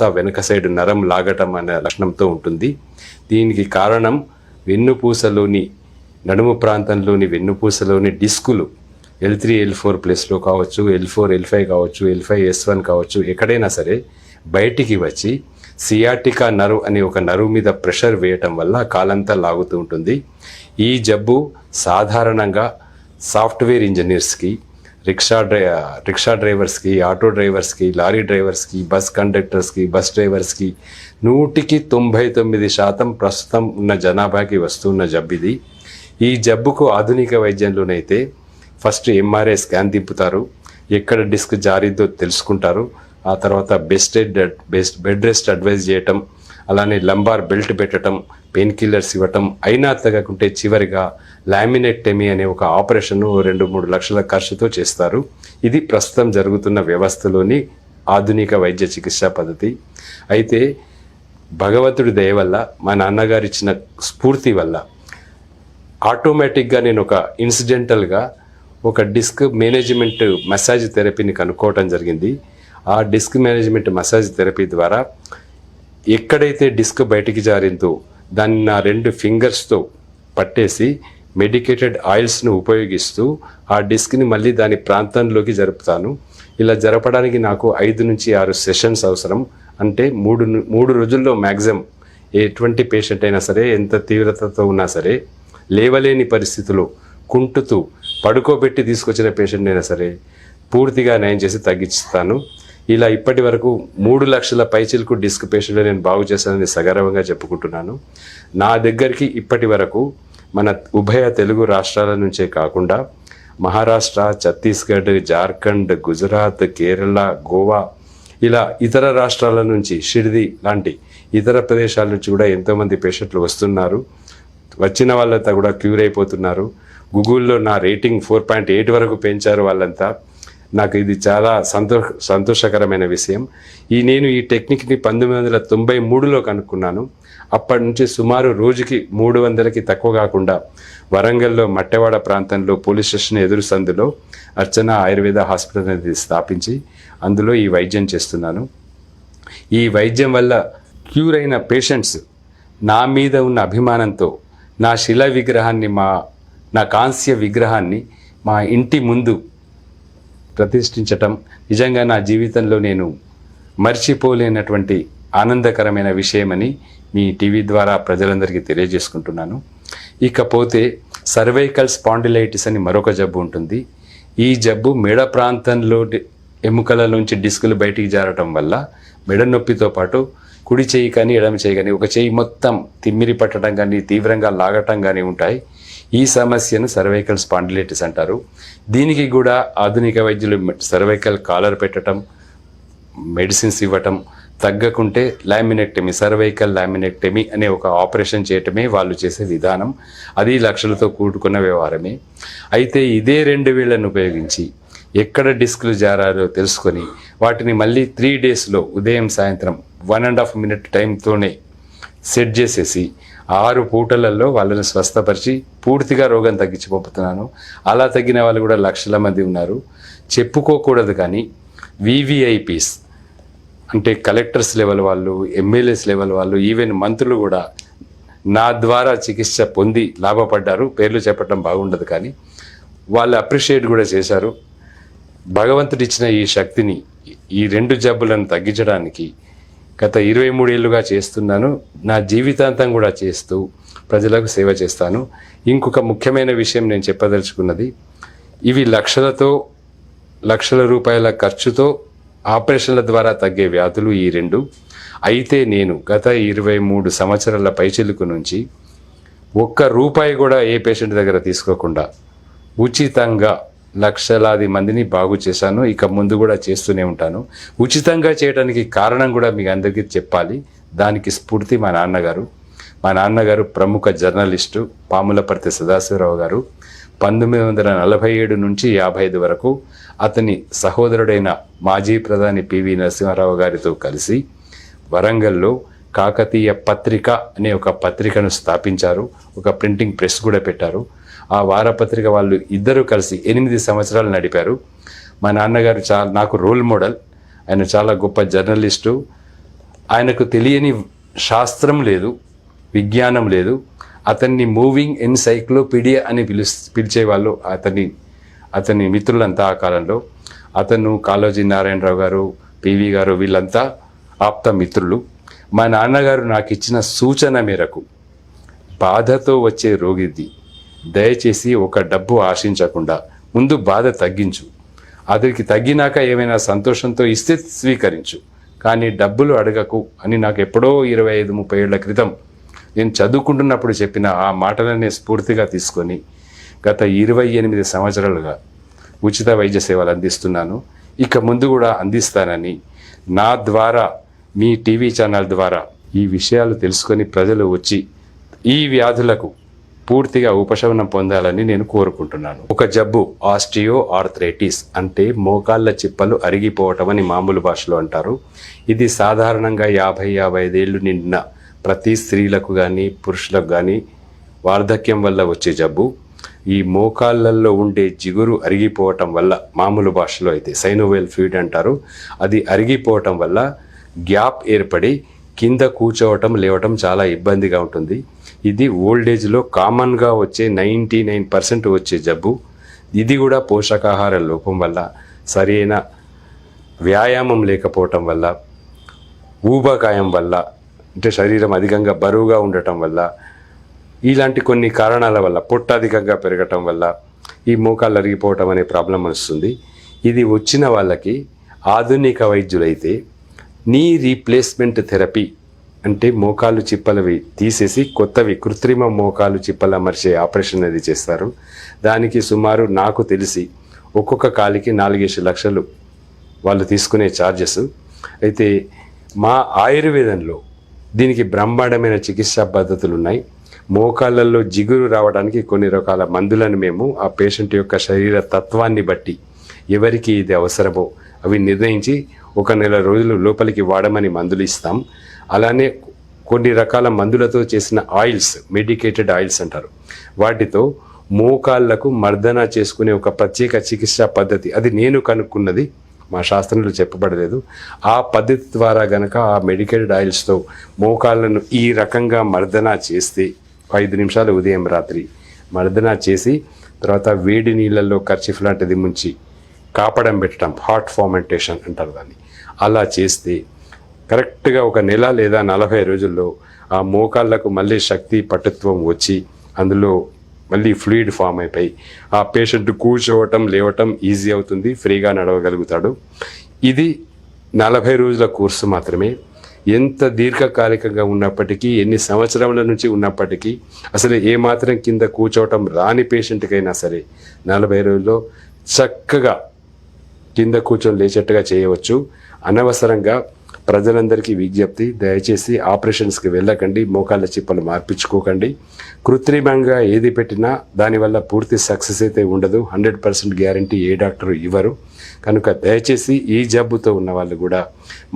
కాస్త వెనక సైడ్ నరం లాగటం అనే లక్షణంతో ఉంటుంది. దీనికి కారణం వెన్నుపూసలోని నడుము ప్రాంతంలోని వెన్నుపూసలోని డిస్కులు L3 L4 ప్లేస్లో కావచ్చు, L4 L5 కావచ్చు, L5 S1 కావచ్చు, ఎక్కడైనా సరే బయటికి వచ్చి సియాటికా నర్వ్ అనే ఒక నర్వ్ మీద ప్రెషర్ వేయటం వల్ల కాలంతా లాగుతూ ఉంటుంది. ఈ జబ్బు సాధారణంగా సాఫ్ట్వేర్ ఇంజనీర్స్కి, రిక్షా డ్రైవర్స్కి, ఆటో డ్రైవర్స్కి, లారీ డ్రైవర్స్కి, బస్ కండక్టర్స్కి, బస్ డ్రైవర్స్కి 99% ప్రస్తుతం ఉన్న జనాభాకి వస్తున్న జబ్బు ఇది. ఈ జబ్బుకు ఆధునిక వైద్యంలోనైతే ఫస్ట్ MRI స్కాన్ దింపుతారు, ఎక్కడ డిస్క్ జారిద్దో తెలుసుకుంటారు. ఆ తర్వాత బెడ్ రెస్ట్ అడ్వైజ్ చేయటం, అలానే లంబార్ బెల్ట్ పెట్టడం, పెయిన్ కిల్లర్స్ ఇవ్వటం, అయినా తగ్గకుంటే చివరిగా లామినెక్టమీ అనే ఒక ఆపరేషన్ 2-3 లక్షల ఖర్చుతో చేస్తారు. ఇది ప్రస్తుతం జరుగుతున్న వ్యవస్థలోని ఆధునిక వైద్య చికిత్సా పద్ధతి. అయితే భగవంతుడి దయ వల్ల, మా నాన్నగారు ఇచ్చిన స్ఫూర్తి వల్ల ఆటోమేటిక్గా నేను ఒక ఇన్సిడెంటల్గా ఒక డిస్క్ మేనేజ్మెంట్ మసాజ్ థెరపీని కనుక్కోవటం జరిగింది. ఆ డిస్క్ మేనేజ్మెంట్ మసాజ్ థెరపీ ద్వారా ఎక్కడైతే డిస్క్ బయటికి జారిందో దాన్ని నా 2 ఫింగర్స్తో పట్టేసి మెడికేటెడ్ ఆయిల్స్ను ఉపయోగిస్తూ ఆ డిస్క్ని మళ్ళీ దాని ప్రాంతంలోకి జరుపుతాను. ఇలా జరపడానికి నాకు 5 నుంచి 6 సెషన్స్ అవసరం. అంటే 3 రోజుల్లో మ్యాక్సిమం ఎటువంటి పేషెంట్ అయినా సరే, ఎంత తీవ్రతతో ఉన్నా సరే, లేవలేని పరిస్థితుల్లో కుంటుతూ పడుకోబెట్టి తీసుకొచ్చిన పేషెంట్ అయినా సరే పూర్తిగా నయం చేసి తగ్గిస్తాను. ఇలా ఇప్పటి వరకు 3 లక్షల పైచిలకు డిస్క్ పేషెంట్లు నేను బాగు చేశానని సగర్వంగా చెప్పుకుంటున్నాను. నా దగ్గరికి ఇప్పటి వరకు మన ఉభయ తెలుగు రాష్ట్రాల నుంచే కాకుండా మహారాష్ట్ర, ఛత్తీస్గఢ్, జార్ఖండ్, గుజరాత్, కేరళ, గోవా, ఇలా ఇతర రాష్ట్రాల నుంచి, షిర్ది లాంటి ఇతర ప్రదేశాల నుంచి కూడా ఎంతోమంది పేషెంట్లు వస్తున్నారు. వచ్చిన వాళ్ళంతా కూడా క్యూర్ అయిపోతున్నారు. గూగుల్లో నా రేటింగ్ 4.8 వరకు పెంచారు వాళ్ళంతా. నాకు ఇది చాలా సంతోషకరమైన విషయం. నేను ఈ టెక్నిక్ని 1993లో కనుక్కున్నాను. అప్పటి నుంచి సుమారు రోజుకి 300కి తక్కువ కాకుండా వరంగల్లో మట్టెవాడ ప్రాంతంలో పోలీస్ స్టేషన్ ఎదురు సందులో అర్చన ఆయుర్వేద హాస్పిటల్ అనేది స్థాపించి అందులో ఈ వైద్యం చేస్తున్నాను. ఈ వైద్యం వల్ల క్యూర్ అయిన పేషెంట్స్ నా మీద ఉన్న అభిమానంతో నా శిలా విగ్రహాన్ని, నా కాంస్య విగ్రహాన్ని మా ఇంటి ముందు ప్రతిష్ఠించటం నిజంగా నా జీవితంలో నేను మర్చిపోలేనటువంటి ఆనందకరమైన విషయమని మీ టీవీ ద్వారా ప్రజలందరికీ తెలియజేసుకుంటున్నాను. ఇకపోతే సర్వైకల్ స్పాండిలైటిస్ అని మరొక జబ్బు ఉంటుంది. ఈ జబ్బు మెడ ప్రాంతంలో ఎముకల నుంచి డిస్కులు బయటికి జారటం వల్ల మెడ నొప్పితో పాటు కుడి చేయి కానీ ఎడమ చేయి కానీ, ఒక చేయి మొత్తం తిమ్మిరి పట్టడం కానీ, తీవ్రంగా లాగటం కానీ ఉంటాయి. ఈ సమస్యను సర్వైకల్ స్పాండిలైటిస్ అంటారు. దీనికి కూడా ఆధునిక వైద్యులు సర్వైకల్ కాలర్ పెట్టడం, మెడిసిన్స్ ఇవ్వటం, తగ్గకుంటే లామినెక్టమీ, సర్వైకల్ లామినెక్టమీ అనే ఒక ఆపరేషన్ చేయటమే వాళ్ళు చేసే విధానం. అది లక్షలతో కూడుకున్న వ్యవహారమే. అయితే ఇదే 2 వేళ్లను ఉపయోగించి ఎక్కడ డిస్కులు జారారో తెలుసుకొని వాటిని మళ్ళీ 3 డేస్లో ఉదయం సాయంత్రం 1.5 మినిట్ టైంతోనే సెట్ చేసేసి 6 పూటలలో వాళ్ళని స్వస్థపరిచి పూర్తిగా రోగం తగ్గించిపోతున్నాను. అలా తగ్గిన వాళ్ళు కూడా లక్షల మంది ఉన్నారు. చెప్పుకోకూడదు కానీ VVIPs అంటే కలెక్టర్స్ లెవెల్ వాళ్ళు, ఎమ్మెల్యేస్ లెవెల్ వాళ్ళు, ఈవెన్ మంత్రులు కూడా నా ద్వారా చికిత్స పొంది లాభపడ్డారు. పేర్లు చెప్పడం బాగుండదు కానీ వాళ్ళు అప్రిషియేట్ కూడా చేశారు. భగవంతుడు ఇచ్చిన ఈ శక్తిని, ఈ 2 జబ్బులను తగ్గించడానికి గత 23 ఏళ్ళుగా చేస్తున్నాను. నా జీవితాంతం కూడా చేస్తూ ప్రజలకు సేవ చేస్తాను. ఇంకొక ముఖ్యమైన విషయం నేను చెప్పదలుచుకున్నది, ఇవి లక్షల రూపాయల ఖర్చుతో ఆపరేషన్ల ద్వారా తగ్గే వ్యాధులు ఈ 2. అయితే నేను గత 23 సంవత్సరాల పైచిలుకు నుంచి ₹1 కూడా ఏ పేషెంట్ దగ్గర తీసుకోకుండా ఉచితంగా లక్షలాది మందిని బాగు చేశాను. ఇక ముందు కూడా చేస్తూనే ఉంటాను. ఉచితంగా చేయడానికి కారణం కూడా మీకు అందరికీ చెప్పాలి. దానికి స్ఫూర్తి మా నాన్నగారు ప్రముఖ జర్నలిస్టు పాములపర్తి సదాశివరావు గారు. 1947 నుంచి 55 వరకు అతని సహోదరుడైన మాజీ ప్రధాని పివి నరసింహారావు గారితో కలిసి వరంగల్లో కాకతీయ పత్రిక అనే ఒక పత్రికను స్థాపించారు. ఒక ప్రింటింగ్ ప్రెస్ కూడా పెట్టారు. ఆ వారపత్రిక వాళ్ళు ఇద్దరు కలిసి 8 సంవత్సరాలు నడిపారు. మా నాన్నగారు నాకు రోల్ మోడల్. ఆయన చాలా గొప్ప జర్నలిస్టు. ఆయనకు తెలియని శాస్త్రం లేదు, విజ్ఞానం లేదు. అతన్ని మూవింగ్ ఎన్సైక్లోపీడియా అని పిలిచేవాళ్ళు అతని మిత్రులంతా ఆ కాలంలో. అతను కాళోజీ నారాయణరావు గారు, పివి గారు వీళ్ళంతా ఆప్త మిత్రులు. మా నాన్నగారు నాకు ఇచ్చిన సూచన మేరకు, బాధతో వచ్చే రోగిది దయచేసి ఒక డబ్బు ఆశించకుండా ముందు బాధ తగ్గించు, అతనికి తగ్గినాక ఏమైనా సంతోషంతో ఇస్తే స్వీకరించు, కానీ డబ్బులు అడగకు అని నాకు ఎప్పుడో 25-30 ఏళ్ల క్రితం నేను చదువుకుంటున్నప్పుడు చెప్పిన ఆ మాటలనే స్ఫూర్తిగా తీసుకొని గత 28 సంవత్సరాలుగా ఉచిత వైద్య సేవలు అందిస్తున్నాను. ఇక ముందు కూడా అందిస్తానని నా ద్వారా, మీ టీవీ ఛానల్ ద్వారా ఈ విషయాలు తెలుసుకొని ప్రజలు వచ్చి ఈ వ్యాధులకు పూర్తిగా ఉపశమనం పొందాలని నేను కోరుకుంటున్నాను. ఒక జబ్బు ఆస్టియో ఆర్థరైటిస్ అంటే మోకాళ్ళ చిప్పలు అరిగిపోవటం అని మామూలు భాషలో అంటారు. ఇది సాధారణంగా 50-55 ఏళ్ళు నిండిన ప్రతి స్త్రీలకు కానీ పురుషులకు కానీ వార్ధక్యం వల్ల వచ్చే జబ్బు. ఈ మోకాళ్ళల్లో ఉండే జిగురు అరిగిపోవటం వల్ల, మామూలు భాషలో అయితే సైనోవేల్ ఫ్లూయిడ్ అంటారు, అది అరిగిపోవటం వల్ల గ్యాప్ ఏర్పడి కింద కూర్చోవటం లేవటం చాలా ఇబ్బందిగా ఉంటుంది. ఇది ఓల్డేజ్లో కామన్గా వచ్చే 99% వచ్చే జబ్బు. ఇది కూడా పోషకాహార లోపం వల్ల, సరైన వ్యాయామం లేకపోవటం వల్ల, ఊబకాయం వల్ల, అంటే శరీరం అధికంగా బరువుగా ఉండటం వల్ల, ఇలాంటి కొన్ని కారణాల వల్ల, పొట్ట అధికంగా పెరగటం వల్ల ఈ మోకాళ్ళు అరిగిపోవటం అనే ప్రాబ్లం వస్తుంది. ఇది వచ్చిన వాళ్ళకి ఆధునిక వైద్యులైతే నీ రీప్లేస్మెంట్ థెరపీ అంటే మోకాలు చిప్పలవి తీసేసి కొత్తవి కృత్రిమ మోకాలు చిప్పలు అమర్చే ఆపరేషన్ అనేది చేస్తారు. దానికి సుమారు నాకు తెలిసి ఒక్కొక్క కాలికి 4-5 లక్షలు వాళ్ళు తీసుకునే ఛార్జెస్. అయితే మా ఆయుర్వేదంలో దీనికి బ్రహ్మాండమైన చికిత్సా పద్ధతులు ఉన్నాయి. మోకాళ్ళల్లో జిగురు రావడానికి కొన్ని రకాల మందులను మేము ఆ పేషెంట్ యొక్క శరీర తత్వాన్ని బట్టి ఎవరికి ఇది అవసరమో అవి నిర్ణయించి 1 నెల రోజులు లోపలికి వాడమని మందులు ఇస్తాం. అలానే కొన్ని రకాల మందులతో చేసిన ఆయిల్స్, మెడికేటెడ్ ఆయిల్స్ అంటారు, వాటితో మోకాళ్లకు మర్దన చేసుకునే ఒక ప్రత్యేక చికిత్సా పద్ధతి, అది నేను కనుక్కున్నది, మా శాస్త్రంలో చెప్పబడలేదు. ఆ పద్ధతి ద్వారా గనక ఆ మెడికేటెడ్ ఆయిల్స్తో మోకాళ్ళను ఈ రకంగా మర్దన చేస్తే 5 నిమిషాలు ఉదయం రాత్రి మర్దన చేసి తర్వాత వేడి నీళ్ళల్లో కర్చీఫ్ లాంటిది ముంచి కాపడం పెట్టడం, హాట్ ఫార్మెంటేషన్ అంటారు దాన్ని, అలా చేస్తే కరెక్ట్గా 1 నెల లేదా 40 రోజుల్లో ఆ మోకాళ్ళకు మళ్ళీ శక్తి పటుత్వం వచ్చి అందులో మళ్ళీ ఫ్లూయిడ్ ఫామ్ అయిపోయి ఆ పేషెంట్ కూర్చోవటం లేవటం ఈజీ అవుతుంది, ఫ్రీగా నడవగలుగుతాడు. ఇది 40 రోజుల కోర్సు మాత్రమే. ఎంత దీర్ఘకాలికంగా ఉన్నప్పటికీ, ఎన్ని సంవత్సరాల నుంచి ఉన్నప్పటికీ, అసలు ఏమాత్రం కింద కూర్చోవటం రాని పేషెంట్కైనా సరే 40 రోజుల్లో చక్కగా కింద కూర్చొని లేచేట్టుగా చేయవచ్చు. అనవసరంగా ప్రజలందరికీ విజ్ఞప్తి, దయచేసి ఆపరేషన్స్కి వెళ్ళకండి, మోకాళ్ళ చిప్పలు మార్పించుకోకండి. కృత్రిమంగా ఏది పెట్టినా దానివల్ల పూర్తి సక్సెస్ అయితే ఉండదు, 100% గ్యారంటీ ఏ డాక్టరు ఇవ్వరు. కనుక దయచేసి ఈ జబ్బుతో ఉన్న వాళ్ళు కూడా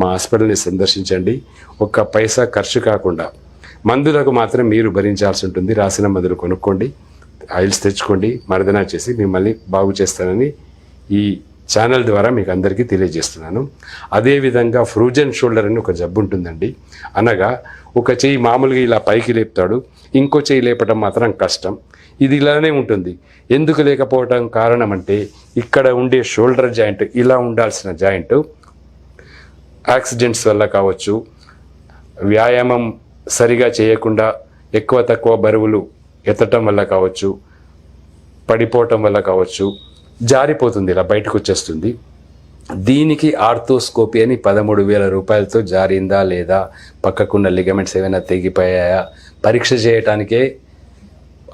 మా హాస్పిటల్ని సందర్శించండి. 1 పైసా ఖర్చు కాకుండా మందులకు మాత్రం మీరు భరించాల్సి ఉంటుంది. రాసిన మందులు కొనుక్కోండి, ఆయిల్స్ తెచ్చుకోండి, మర్దన చేసి మిమ్మల్ని బాగు చేస్తానని ఈ ఛానల్ ద్వారా మీకు అందరికీ తెలియజేస్తున్నాను. అదేవిధంగా ఫ్రూజన్ షోల్డర్ అని ఒక జబ్బు ఉంటుందండి. అనగా ఒక చెయ్యి మామూలుగా ఇలా పైకి లేపుతాడు, ఇంకో చెయ్యి లేపటం మాత్రం కష్టం. ఇది ఇలానే ఉంటుంది. ఎందుకు లేకపోవటం కారణం అంటే, ఇక్కడ ఉండే షోల్డర్ జాయింట్, ఇలా ఉండాల్సిన జాయింట్ యాక్సిడెంట్స్ వల్ల కావచ్చు, వ్యాయామం సరిగా చేయకుండా ఎక్కువ తక్కువ బరువులు ఎత్తటం వల్ల కావచ్చు, పడిపోవటం వల్ల కావచ్చు, జారిపోతుంది, ఇలా బయటకు వచ్చేస్తుంది. దీనికి ఆర్థోస్కోపీ అని 13,000 రూపాయలతో జారిందా లేదా, పక్కకున్న లిగమెంట్స్ ఏమైనా తెగిపోయాయా పరీక్ష చేయటానికే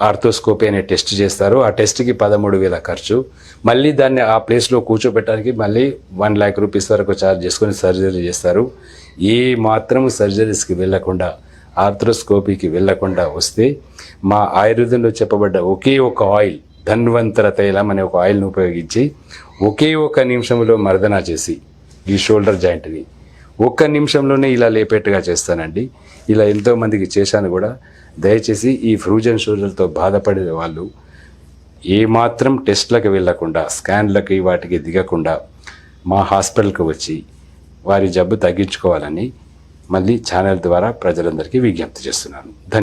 ఆర్థోస్కోపీ అనే టెస్ట్ చేస్తారు. ఆ టెస్ట్కి 13,000 ఖర్చు. మళ్ళీ దాన్ని ఆ ప్లేస్లో కూర్చోబెట్టడానికి మళ్ళీ 1 lakh రూపీస్ వరకు ఛార్జ్ చేసుకొని సర్జరీ చేస్తారు. ఏ మాత్రం సర్జరీస్కి వెళ్ళకుండా, ఆర్థోస్కోపీకి వెళ్ళకుండా వస్తే మా ఆయుర్వేదంలో చెప్పబడ్డ ఒకే ఒక ఆయిల్, ధన్వంతర తైలం అనే ఒక ఆయిల్ను ఉపయోగించి ఒకే 1 నిమిషంలో మర్దన చేసి ఈ షోల్డర్ జాయింట్ని 1 నిమిషంలోనే ఇలా లేపేట్టుగా చేస్తానండి. ఇలా ఎంతోమందికి చేశాను కూడా. దయచేసి ఈ ఫ్రూజన్ షోల్డర్తో బాధపడే వాళ్ళు ఏమాత్రం టెస్ట్లకు వెళ్ళకుండా, స్కాన్లకి వాటికి దిగకుండా మా హాస్పిటల్కి వచ్చి వారి జబ్బు తగ్గించుకోవాలని మళ్ళీ ఛానల్ ద్వారా ప్రజలందరికీ విజ్ఞప్తి చేస్తున్నాను. ధన్యవాదాలు.